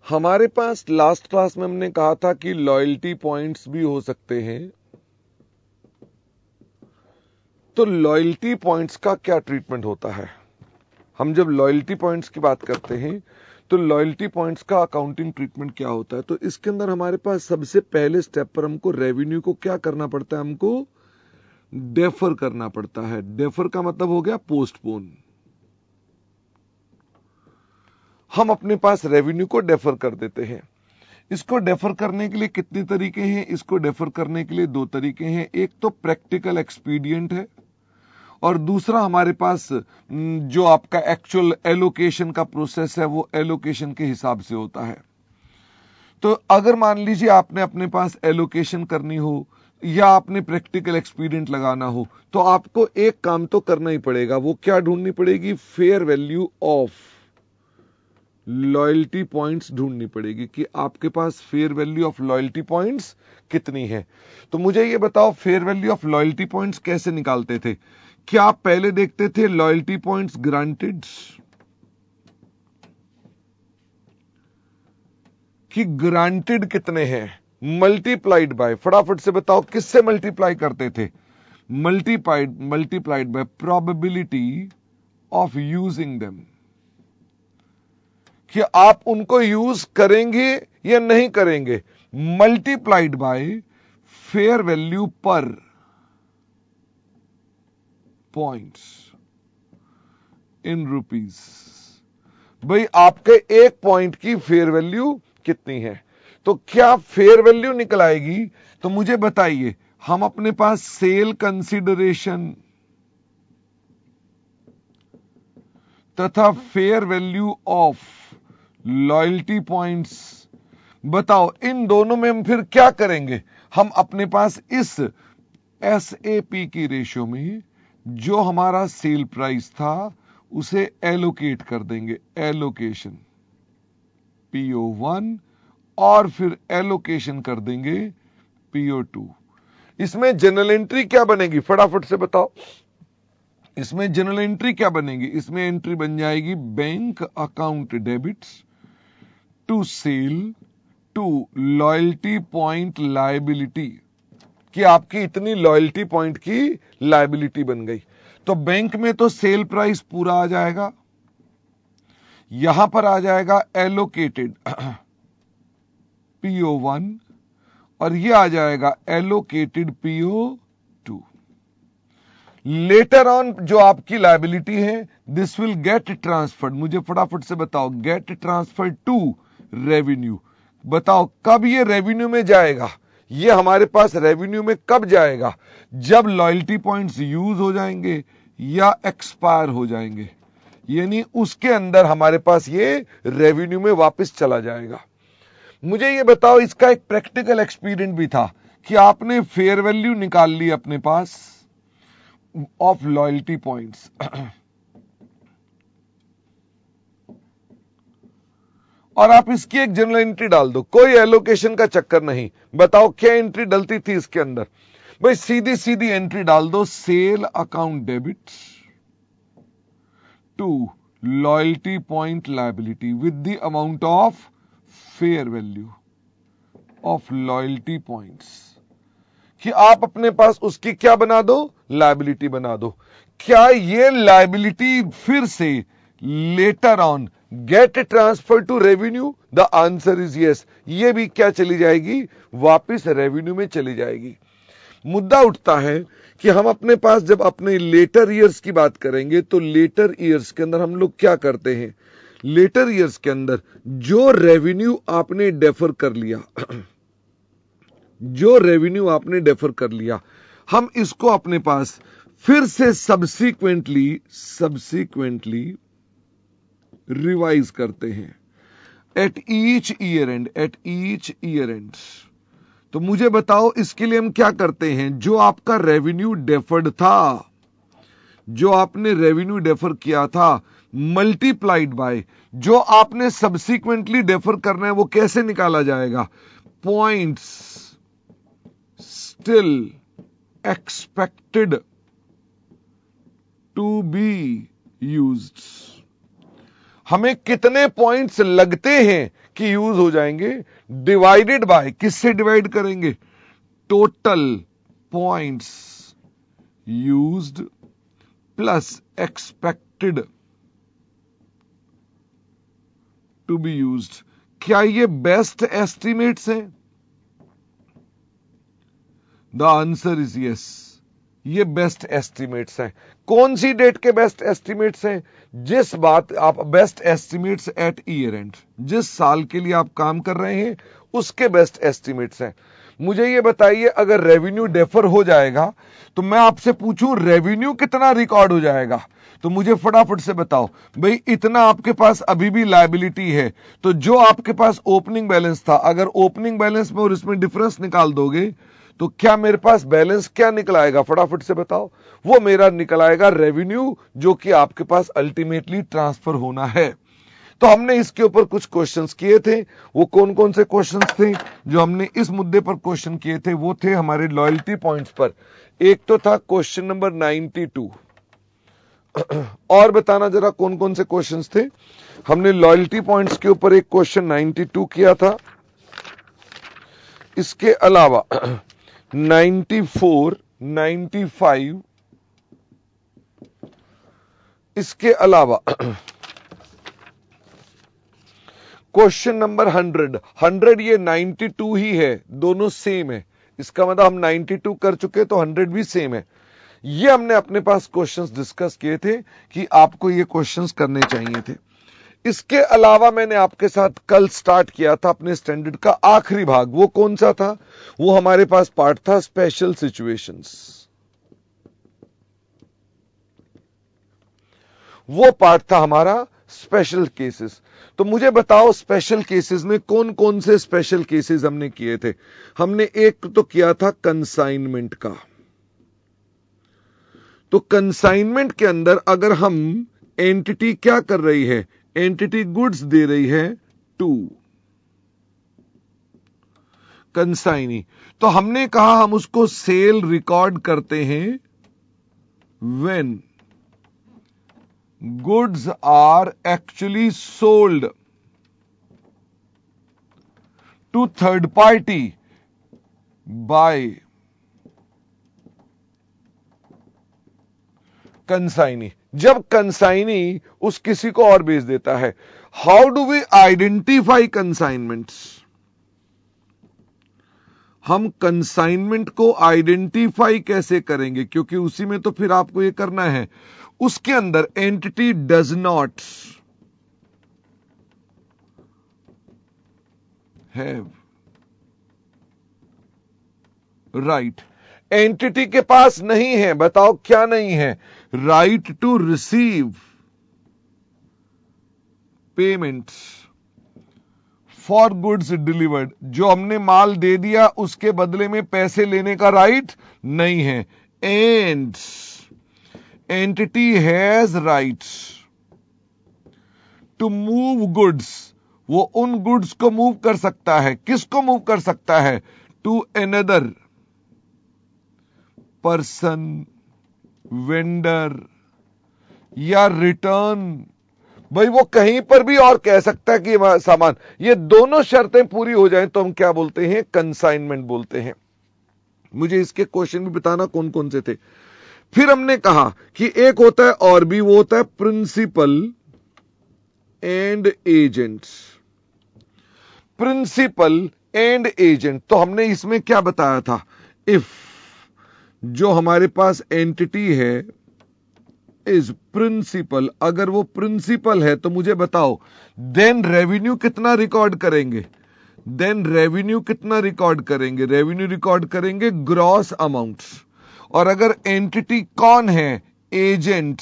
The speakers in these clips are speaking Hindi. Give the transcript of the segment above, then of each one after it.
हमारे पास लास्ट क्लास में हमने कहा था कि लॉयल्टी पॉइंट्स भी हो सकते हैं। तो लॉयल्टी पॉइंट्स का क्या ट्रीटमेंट होता है? हम जब लॉयल्टी पॉइंट्स की बात करते हैं तो लॉयल्टी पॉइंट्स का अकाउंटिंग ट्रीटमेंट क्या होता है? तो इसके अंदर हमारे पास सबसे पहले स्टेप पर हमको रेवेन्यू को क्या करना पड़ता है? हमको डेफर करना पड़ता है। डेफर का मतलब हो गया पोस्टपोन। हम अपने पास रेवेन्यू को डेफर कर देते हैं। इसको डेफर करने के लिए कितने तरीके हैं? इसको डेफर करने के लिए दो तरीके हैं। एक तो प्रैक्टिकल एक्सपीडियंट है और दूसरा हमारे पास जो आपका एक्चुअल एलोकेशन का प्रोसेस है वो एलोकेशन के हिसाब से होता है। तो अगर मान लीजिए आपने अपने पास एलोकेशन करनी हो या आपने प्रैक्टिकल एक्सपीडियंट लगाना हो तो आपको एक काम तो करना ही पड़ेगा। वो क्या ढूंढनी पड़ेगी? Fair value of loyalty points ढूंढनी पड़ेगी कि आपके पास fair value of loyalty points कितनी है। तो मुझे ये बताओ, fair value of loyalty points कैसे निकालते थे? क्या आप पहले देखते थे लॉयल्टी पॉइंट्स ग्रांटेड कि ग्रांटेड कितने हैं मल्टीप्लाइड बाय? फटाफट से बताओ किससे मल्टीप्लाई करते थे? Multiplied by probability of using them, कि आप उनको यूज करेंगे या नहीं करेंगे, मल्टीप्लाइड बाय फेयर वैल्यू पर पॉइंट्स इन रुपीस। भाई आपके एक पॉइंट की फेयर वैल्यू कितनी है? तो क्या फेयर वैल्यू निकल आएगी? तो मुझे बताइए, हम अपने पास सेल कंसीडरेशन तथा fair value of loyalty points, बताओ इन दोनों में हम फिर क्या करेंगे? हम अपने पास इस एसएपी की रेशियो में जो हमारा सेल प्राइस था उसे एलोकेट कर देंगे, एलोकेशन PO1, और फिर एलोकेशन कर देंगे PO2। इसमें जनरल एंट्री क्या बनेगी? फटाफट से बताओ, इसमें जनरल एंट्री क्या बनेगी? इसमें एंट्री बन जाएगी bank account debits to sale to loyalty point liability, कि आपकी इतनी लॉयल्टी पॉइंट की लायबिलिटी बन गई। तो बैंक में तो सेल प्राइस पूरा आ जाएगा, यहां पर आ जाएगा एलोकेटेड PO1 और ये आ जाएगा एलोकेटेड PO2। लेटर ऑन जो आपकी लायबिलिटी है दिस विल गेट ट्रांसफर्ड, मुझे फटाफट से बताओ, गेट ट्रांसफर्ड टू रेवेन्यू। बताओ कब ये रेवेन्यू में जाएगा? ये हमारे पास रेवेन्यू में कब जाएगा? जब लॉयल्टी पॉइंट्स यूज हो जाएंगे या एक्सपायर हो जाएंगे, यानी उसके अंदर हमारे पास ये रेवेन्यू में वापस चला जाएगा। मुझे ये बताओ, इसका एक प्रैक्टिकल एक्सपीरियंस भी था कि आपने फेयर वैल्यू निकाल ली अपने पास ऑफ लॉयल्टी पॉइंट्स और आप इसकी एक जनरल एंट्री डाल दो, कोई एलोकेशन का चक्कर नहीं। बताओ क्या एंट्री डलती थी इसके अंदर? भाई सीधी सीधी एंट्री डाल दो, sale account debits to loyalty point liability with the amount of fair value of loyalty points, कि आप अपने पास उसकी क्या बना दो? लायबिलिटी बना दो। क्या ये लायबिलिटी फिर से later on get transfer to revenue? The answer is yes. ये भी क्या चली जाएगी? वापिस रेवेन्यू में चली जाएगी। मुद्दा उठता है कि हम अपने पास जब अपने लेटर ईयर्स की बात करेंगे तो लेटर ईयर्स के अंदर हम लोग क्या करते हैं? लेटर ईयर्स के अंदर जो रेवेन्यू आपने डेफर कर लिया जो रेवेन्यू आपने डेफर कर लिया, हम इसको अपने पास फिर से सब्सीक्वेंटली रिवाइज करते हैं एट ईच ईयर एंड। तो मुझे बताओ इसके लिए हम क्या करते हैं? जो आपका रेवेन्यू डेफर्ड था, जो आपने रेवेन्यू डेफर किया था, मल्टीप्लाइड बाय जो आपने सब्सीक्वेंटली डेफर करना है, वो कैसे निकाला जाएगा? Points still expected to be used. हमें कितने पॉइंट्स लगते हैं कि यूज हो जाएंगे, डिवाइडेड बाय, किससे डिवाइड करेंगे, total points used plus expected to be used. क्या ये बेस्ट एस्टिमेट्स हैं? द आंसर इज यस, ये बेस्ट एस्टिमेट्स हैं। कौन सी डेट के बेस्ट एस्टिमेट्स हैं? जिस बात आप best estimates at year end, जिस साल के लिए आप काम कर रहे हैं उसके बेस्ट एस्टिमेट्स हैं। मुझे ये बताइए, अगर रेवेन्यू डेफर हो जाएगा तो मैं आपसे पूछूं रेवेन्यू कितना रिकॉर्ड हो जाएगा, तो मुझे फटाफट से बताओ भाई, इतना आपके पास अभी भी लायबिलिटी है, तो जो आपके पास ओपनिंग बैलेंस था, अगर ओपनिंग बैलेंस में और इसमें डिफरेंस निकाल दोगे तो क्या मेरे पास बैलेंस क्या निकल आएगा, फटाफट से बताओ। वो मेरा निकल आएगा रेवेन्यू, जो कि आपके पास अल्टीमेटली ट्रांसफर होना है। तो हमने इसके ऊपर कुछ क्वेश्चंस किए थे। वो कौन कौन से क्वेश्चंस थे जो हमने इस मुद्दे पर क्वेश्चन किए थे? वो थे हमारे लॉयल्टी पॉइंट्स पर। एक तो था क्वेश्चन नंबर 92। और बताना जरा कौन कौन से क्वेश्चंस थे। हमने लॉयल्टी पॉइंट्स के ऊपर एक क्वेश्चन 92 किया था। इसके अलावा 94, 95, इसके अलावा क्वेश्चन नंबर 100 ये 92 ही है, दोनों सेम है। इसका मतलब हम 92 कर चुके तो 100 भी सेम है। ये हमने अपने पास क्वेश्चंस डिस्कस किए थे कि आपको ये क्वेश्चंस करने चाहिए थे। इसके अलावा मैंने आपके साथ कल स्टार्ट किया था अपने स्टैंडर्ड का आखिरी भाग। वो कौन सा था? वो हमारे पास पार्ट था स्पेशल सिचुएशंस। वो पार्ट था हमारा स्पेशल केसेस। तो मुझे बताओ स्पेशल केसेस में कौन कौन से स्पेशल केसेस हमने किए थे। हमने एक तो किया था कंसाइनमेंट का। तो कंसाइनमेंट के अंदर अगर हम एंटिटी क्या कर रही है, एंटिटी गुड्स दे रही है टू कंसाइनी, तो हमने कहा हम उसको सेल रिकॉर्ड करते हैं when goods are actually sold to third party by consignee. जब कंसाइनी उस किसी को और बेच देता है। How do we identify consignments? हम कंसाइनमेंट को आइडेंटिफाई कैसे करेंगे, क्योंकि उसी में तो फिर आपको ये करना है। उसके अंदर entity does not have right, entity के पास नहीं है, बताओ क्या नहीं है, right to receive payment for goods delivered. जो हमने माल दे दिया उसके बदले में पैसे लेने का राइट नहीं है। And entity has right to move goods, वो उन गुड्स को मूव कर सकता है। किसको मूव कर सकता है? टू अनदर पर्सन, वेंडर या रिटर्न। भाई वो कहीं पर भी और कह सकता है कि सामान, ये दोनों शर्तें पूरी हो जाएं तो हम क्या बोलते हैं? कंसाइनमेंट बोलते हैं। मुझे इसके क्वेश्चन भी बताना कौन कौन से थे। फिर हमने कहा कि एक होता है और भी, वो होता है principal and agent. Principal and agent, तो हमने इसमें क्या बताया था? इफ जो हमारे पास एंटिटी है इज प्रिंसिपल, अगर वो प्रिंसिपल है तो मुझे बताओ देन रेवेन्यू कितना रिकॉर्ड करेंगे? देन रेवेन्यू कितना रिकॉर्ड करेंगे? रेवेन्यू रिकॉर्ड करेंगे ग्रॉस अमाउंट। और अगर एंटिटी कौन है? एजेंट,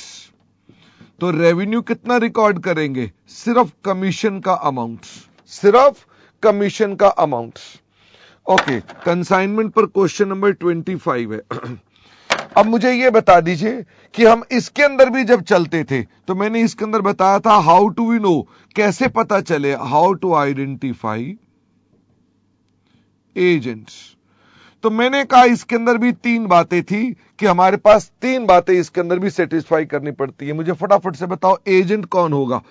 तो रेवेन्यू कितना रिकॉर्ड करेंगे? सिर्फ कमीशन का अमाउंट, सिर्फ कमीशन का अमाउंट। ओके, कंसाइनमेंट पर क्वेश्चन नंबर 25 है। अब मुझे यह बता दीजिए कि हम इसके अंदर भी जब चलते थे तो मैंने इसके अंदर बताया था हाउ टू वी नो, कैसे पता चले, हाउ टू आइडेंटिफाई एजेंट्स। तो मैंने कहा इसके अंदर भी 3 बातें थी कि हमारे पास 3 बातें इसके अंदर भी सेटिस्फाई करनी पड़ती है। मुझे फटाफट से बताओ एजेंट कौन होगा?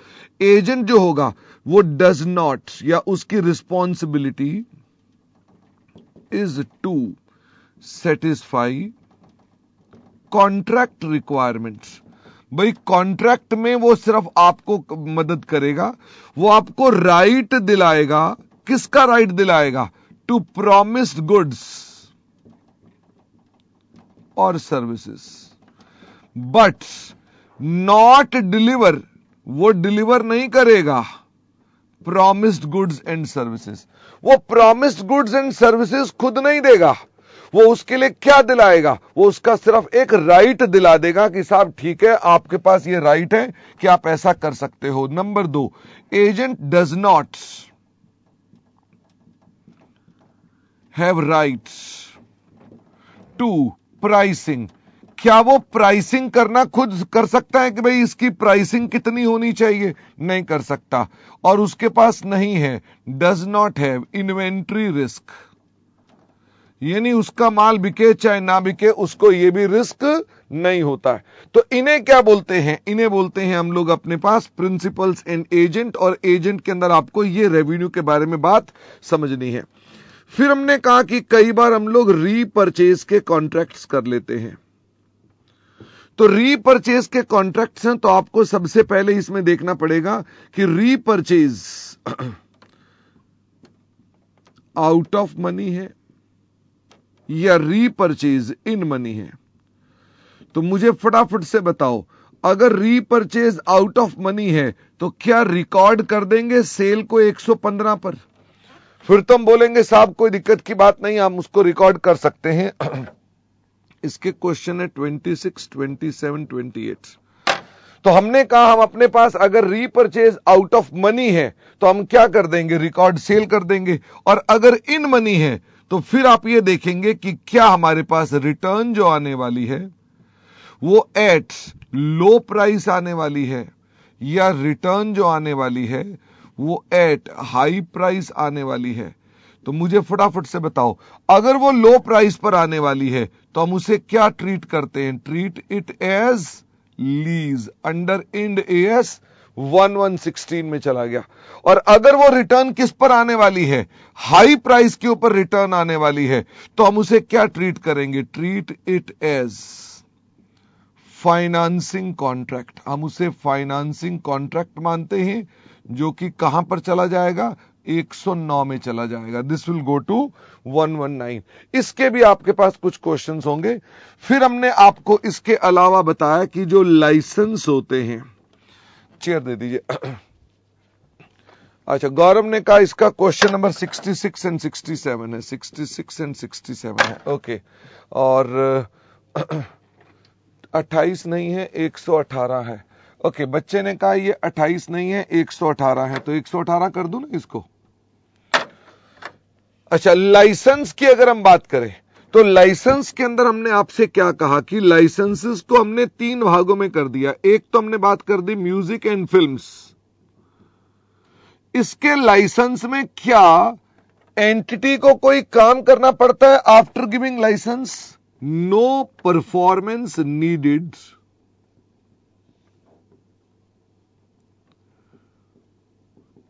एजेंट जो होगा वो डज नॉट, या उसकी responsibility is to satisfy contract requirements. भाई कॉन्ट्रैक्ट में वो सिर्फ आपको मदद करेगा, वो आपको राइट दिलाएगा। किसका राइट दिलाएगा? टू प्रॉमिस्ड गुड्स और सर्विसेज, बट नॉट डिलीवर, वो डिलीवर नहीं करेगा प्रॉमिस्ड गुड्स एंड सर्विसेज। वो प्रॉमिस्ड गुड्स एंड सर्विसेज खुद नहीं देगा, वो उसके लिए क्या दिलाएगा? वो उसका सिर्फ एक राइट दिला देगा कि साहब ठीक है, आपके पास ये राइट है कि आप ऐसा कर सकते हो। Number 2, agent does not have rights to pricing. क्या वो प्राइसिंग करना खुद कर सकता है कि भाई इसकी प्राइसिंग कितनी होनी चाहिए? नहीं कर सकता। और उसके पास नहीं है, does not have inventory risk, यानी उसका माल बिके चाहे ना बिके उसको ये भी रिस्क नहीं होता है। तो इन्हें क्या बोलते हैं? इन्हें बोलते हैं हम लोग अपने पास प्रिंसिपल्स एंड एजेंट। और एजेंट के अंदर आपको ये रेवेन्यू के बारे में बात समझनी है। फिर हमने कहा कि कई बार हम लोग रीपरचेज के कॉन्ट्रैक्ट्स कर लेते हैं। तो रीपरचेज के कॉन्ट्रैक्ट्स हैं, तो आपको सबसे पहले इसमें देखना पड़ेगा कि रीपरचेज आउट ऑफ मनी है या रीपरचेज इन मनी है। तो मुझे फटाफट से बताओ, अगर रीपरचेज आउट ऑफ मनी है तो क्या रिकॉर्ड कर देंगे सेल को 115 पर? फिर तो हम बोलेंगे साहब कोई दिक्कत की बात नहीं, हम उसको रिकॉर्ड कर सकते हैं। इसके क्वेश्चन है 26, 27, 28। तो हमने कहा हम अपने पास अगर रीपरचेज आउट ऑफ मनी है तो हम क्या कर देंगे? रिकॉर्ड सेल कर देंगे। और अगर इन मनी है तो फिर आप ये देखेंगे कि क्या हमारे पास रिटर्न जो आने वाली है वो एट लो प्राइस आने वाली है या रिटर्न जो आने वाली है वो एट हाई प्राइस आने वाली है। तो मुझे फटाफट से बताओ, अगर वो लो प्राइस पर आने वाली है तो हम उसे क्या ट्रीट करते हैं? Treat it as lease under Ind AS 1116 में चला गया। और अगर वो रिटर्न किस पर आने वाली है? हाई प्राइस के ऊपर रिटर्न आने वाली है, तो हम उसे क्या ट्रीट करेंगे? Treat it as financing contract. हम उसे फाइनेंसिंग कॉन्ट्रैक्ट मानते हैं, जो कि कहां पर चला जाएगा? 109 में चला जाएगा। This will go to 119। इसके भी आपके पास कुछ क्वेश्चंस होंगे। फिर हमने आपको इसके अलावा बताया कि जो लाइसेंस होते हैं, चेयर दे दीजिए। अच्छा, गौरव ने कहा इसका क्वेश्चन नंबर 66 एंड 67 है। 66 एंड 67 है, ओके। और 28 नहीं है, 118 है। ओके, बच्चे ने कहा ये 28 नहीं है, 118 है, तो 118 कर दूं ना इसको। अच्छा, लाइसेंस की अगर हम बात करें तो लाइसेंस के अंदर हमने आपसे क्या कहा कि लाइसेंसेस को हमने 3 भागों में कर दिया। एक तो हमने बात कर दी म्यूजिक एंड फिल्म्स। इसके लाइसेंस में क्या एंटिटी को कोई काम करना पड़ता है after giving licence? No performance needed.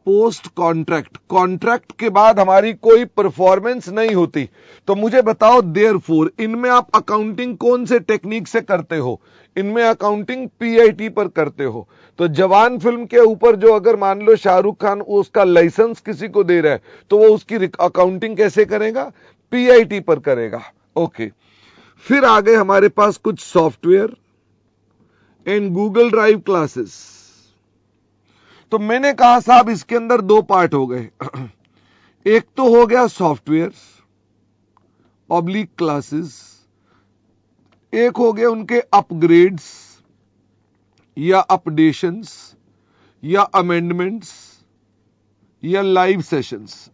Post contract, contract के बाद हमारी कोई परफॉर्मेंस नहीं होती। तो मुझे बताओ, देयरफॉर इनमें आप अकाउंटिंग कौन से टेक्निक से करते हो? इनमें अकाउंटिंग पीआईटी पर करते हो। तो जवान फिल्म के ऊपर जो अगर मान लो शाहरुख खान उसका लाइसेंस किसी को दे रहा है तो वो उसकी अकाउंटिंग कैसे करेगा? पीआईटी पर करेगा। ओके, फिर आगे हमारे पास कुछ software and Google drive classes. तो मैंने कहा साहब इसके अंदर 2 पार्ट हो गए। एक तो हो गया सॉफ्टवेयर ऑब्लिक क्लासेस, एक हो गए उनके अपग्रेड्स या अपडेशंस या अमेंडमेंट्स या लाइव सेशंस।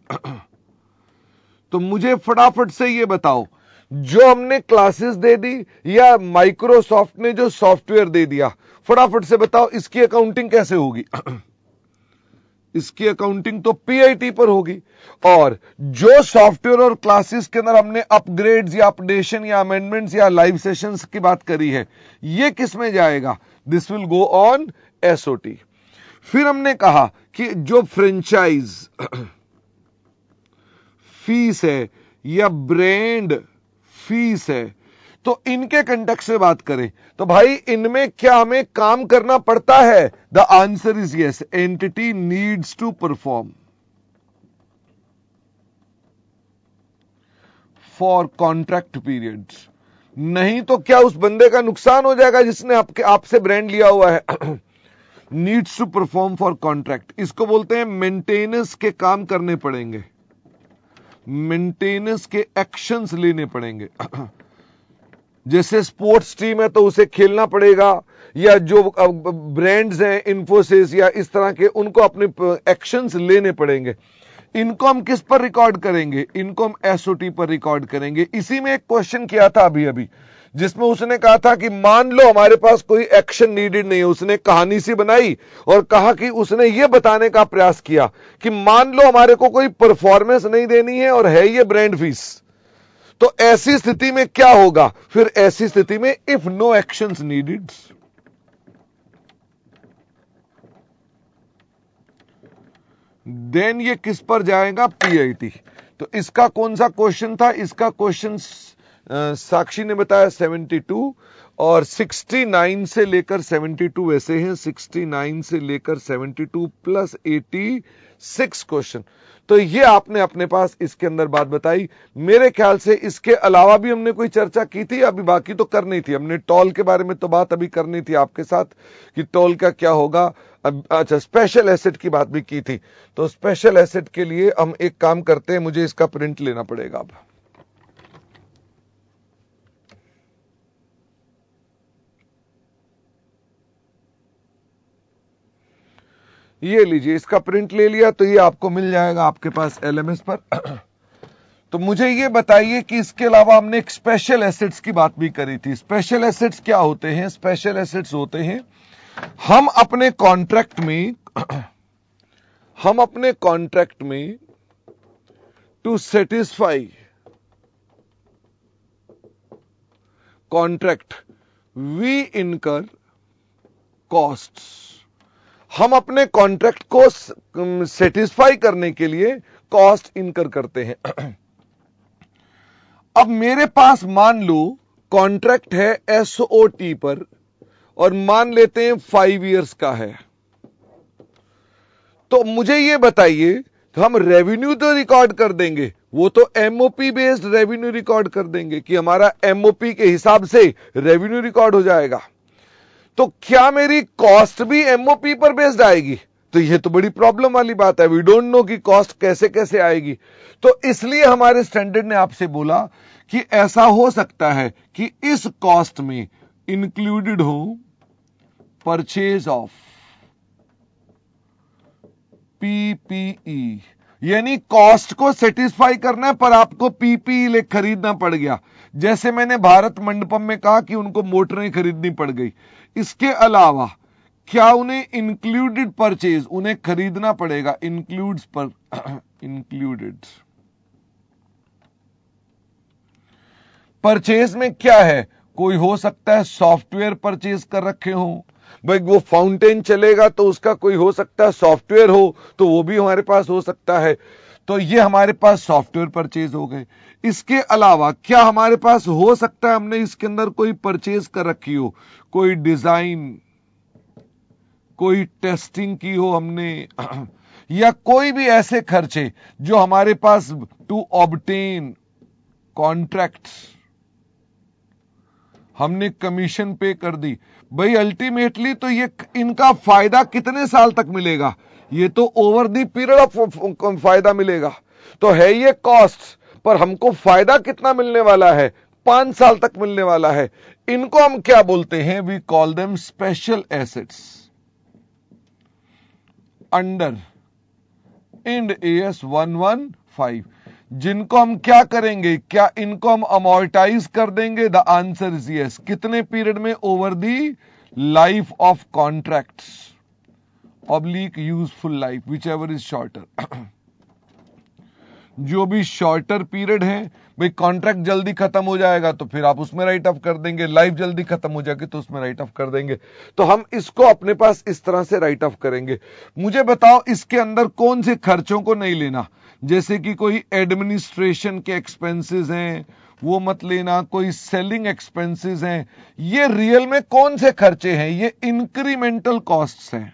तो मुझे फटाफट से ये बताओ, जो हमने क्लासेस दे दी या माइक्रोसॉफ्ट ने जो सॉफ्टवेयर दे दिया, फटाफट से बताओ इसकी अकाउंटिंग कैसे होगी? इसकी अकाउंटिंग तो पीआईटी पर होगी। और जो सॉफ्टवेयर और क्लासेस के अंदर हमने अपग्रेड्स या अपडेशन या अमेंडमेंट्स या लाइव सेशंस की बात करी है, ये किस में जाएगा? This will go on SOT. फिर हमने कहा कि जो फ्रेंचाइज फीस है या ब्रांड फीस है, तो इनके कंटेक्स्ट से बात करें तो भाई इनमें क्या हमें काम करना पड़ता है? The answer is yes, entity needs to perform for contract periods. नहीं तो क्या उस बंदे का नुकसान हो जाएगा जिसने आपसे ब्रांड लिया हुआ है। Needs to perform for contract, इसको बोलते हैं मेंटेनेंस के काम करने पड़ेंगे, मेंटेनेंस के एक्शंस लेने पड़ेंगे। जैसे स्पोर्ट्स टीम है तो उसे खेलना पड़ेगा, या जो ब्रांड्स हैं इन्फोसिस या इस तरह के, उनको अपने एक्शंस लेने पड़ेंगे। इनको हम किस पर रिकॉर्ड करेंगे? इनको हम एसओटी पर रिकॉर्ड करेंगे। इसी में एक क्वेश्चन किया था अभी जिसमें उसने कहा था कि मान लो हमारे पास कोई एक्शन नीडेड नहीं है, उसने कहानी सी बनाई और कहा कि उसने यह बताने का प्रयास किया कि मान लो हमारे को कोई परफॉर्मेंस नहीं देनी है और है ये ब्रांड फीस, तो ऐसी स्थिति में क्या होगा? फिर ऐसी स्थिति में if no actions needed, then ये किस पर जाएगा? पीआईटी। तो इसका कौन सा क्वेश्चन था? इसका क्वेश्चन साक्षी ने बताया 72 और 69 से लेकर 72 वैसे हैं, 69 से लेकर 72 प्लस 86 क्वेश्चन। तो ये आपने अपने पास इसके अंदर बात बताई। मेरे ख्याल से इसके अलावा भी हमने कोई चर्चा की थी, अभी बाकी तो करनी थी। हमने टॉल के बारे में तो बात अभी करनी थी आपके साथ कि टॉल का क्या होगा। अच्छा, स्पेशल एसेट की बात भी की थी। तो स्पेशल एसेट के लिए हम एक काम करते हैं, मुझे इसका प्रिंट लेना पड़ेगा अब। ये लीजिए, इसका प्रिंट ले लिया तो ये आपको मिल जाएगा आपके पास एलएमएस पर। तो मुझे ये बताइए कि इसके अलावा हमने एक स्पेशल एसेट्स की बात भी करी थी। स्पेशल एसेट्स क्या होते हैं? स्पेशल एसेट्स होते हैं हम अपने कॉन्ट्रैक्ट में टू सेटिस्फाई कॉन्ट्रैक्ट वी इनकर कॉस्ट्स। हम अपने कॉन्ट्रैक्ट को सेटिस्फाई करने के लिए कॉस्ट इनकर करते हैं। अब मेरे पास मान लो कॉन्ट्रैक्ट है एसओटी पर और मान लेते हैं 5 इयर्स का है, तो मुझे यह बताइए, तो हम रेवेन्यू तो रिकॉर्ड कर देंगे, वो तो एमओपी बेस्ड रेवेन्यू रिकॉर्ड कर देंगे कि हमारा एमओपी के हिसाब से रेवेन्यू रिकॉर्ड हो जाएगा। तो क्या मेरी कॉस्ट भी एमओपी पर बेस्ड आएगी? तो यह तो बड़ी प्रॉब्लम वाली बात है। वी डोंट नो कि कॉस्ट कैसे कैसे आएगी। तो इसलिए हमारे स्टैंडर्ड ने आपसे बोला कि ऐसा हो सकता है कि इस कॉस्ट में इंक्लूडेड हो परचेज ऑफ पीपीई, यानी कॉस्ट को सेटिस्फाई करना है पर आपको पीपीई खरीदना पड़ गया। जैसे मैंने भारत मंडपम में कहा कि उनको मोटरें खरीदनी पड़ गई। इसके अलावा क्या उन्हें इंक्लूडेड परचेज, उन्हें खरीदना पड़ेगा, इंक्लूड्स पर इंक्लूडेड परचेज में क्या है? कोई हो सकता है सॉफ्टवेयर परचेज कर रखे हो, भाई वो फाउंटेन चलेगा तो उसका कोई हो सकता है सॉफ्टवेयर हो, तो वो भी हमारे पास हो सकता है। तो ये हमारे पास सॉफ्टवेयर परचेज हो गए। इसके अलावा क्या हमारे पास हो सकता है हमने इसके अंदर कोई परचेज कर रखी हो, कोई डिजाइन, कोई टेस्टिंग की हो हमने, या कोई भी ऐसे खर्चे जो हमारे पास टू ऑब्टेन कॉन्ट्रैक्ट्स हमने कमीशन पे कर दी। भाई अल्टीमेटली तो ये इनका फायदा कितने साल तक मिलेगा? ये तो ओवर द पीरियड ऑफ फायदा मिलेगा। तो है ये कॉस्ट, पर हमको फायदा कितना मिलने वाला है? 5 साल तक मिलने वाला है। इनको हम क्या बोलते हैं? We call them special assets under Ind AS 115, जिनको हम क्या करेंगे? क्या इनको हम अमोर्टाइज कर देंगे? The answer is yes. कितने पीरियड में? Over the life of contracts, oblique useful life, which ever is shorter. जो भी शॉर्टर पीरियड है, भाई कॉन्ट्रैक्ट जल्दी खत्म हो जाएगा तो फिर आप उसमें राइट ऑफ कर देंगे, लाइफ जल्दी खत्म हो जाएगी तो उसमें राइट ऑफ कर देंगे। तो हम इसको अपने पास इस तरह से राइट ऑफ करेंगे। मुझे बताओ इसके अंदर कौन से खर्चों को नहीं लेना, जैसे कि कोई एडमिनिस्ट्रेशन के एक्सपेंसेस हैं वो मत लेना, कोई सेलिंग एक्सपेंसेस हैं, ये रियल में कौन से खर्चे हैं, ये इंक्रीमेंटल कॉस्ट्स हैं।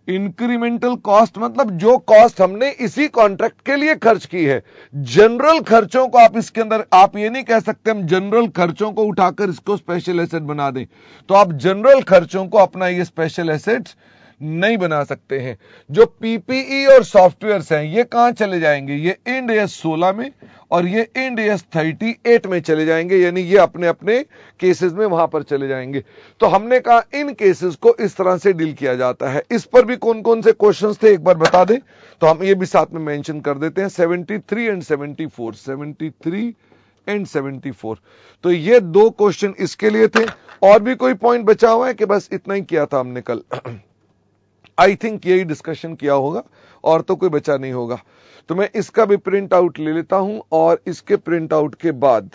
इंक्रीमेंटल कॉस्ट मतलब जो कॉस्ट हमने इसी कॉन्ट्रैक्ट के लिए खर्च की है। जनरल खर्चों को आप इसके अंदर, आप ये नहीं कह सकते हम जनरल खर्चों को उठाकर इसको स्पेशल एसेट बना दें, तो आप जनरल खर्चों को अपना ये स्पेशल एसेट नहीं बना सकते हैं। जो पीपीई और सॉफ्टवेयर्स हैं ये कहां चले जाएंगे, ये इंड एस 16 में और ये इंड एस 38 में चले जाएंगे, यानी ये अपने अपने केसेस में वहां पर चले जाएंगे। तो हमने कहा इन केसेस को इस तरह से डील किया जाता है। इस पर भी कौन कौन से क्वेश्चंस थे एक बार बता दें, तो हम ये भी साथ में मेंशन कर देते हैं। 73 एंड 74, 73 एंड 74, तो ये दो क्वेश्चन इसके लिए थे। और भी कोई पॉइंट बचा हुआ है कि बस इतना ही किया था हमने कल? आई थिंक यही डिस्कशन किया होगा और तो कोई बचा नहीं होगा। तो मैं इसका भी प्रिंट आउट ले लेता हूं और इसके प्रिंट आउट के बाद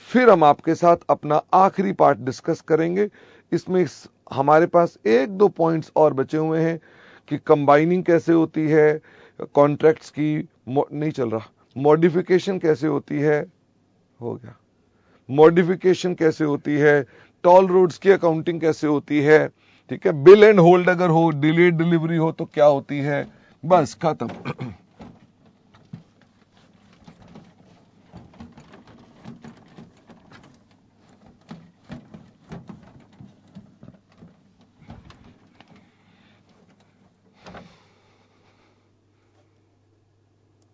फिर हम आपके साथ अपना आखिरी पार्ट डिस्कस करेंगे। इसमें हमारे पास एक दो पॉइंट्स और बचे हुए हैं कि कंबाइनिंग कैसे होती है, कॉन्ट्रैक्ट्स की नहीं चल रहा, मॉडिफिकेशन कैसे होती है, हो गया, मॉडिफिकेशन कैसे होती है, टोल रोड्स की अकाउंटिंग कैसे होती है, ठीक है, बिल एंड होल्ड अगर हो, डिलेड डिलीवरी हो तो क्या होती है, बस खत्म।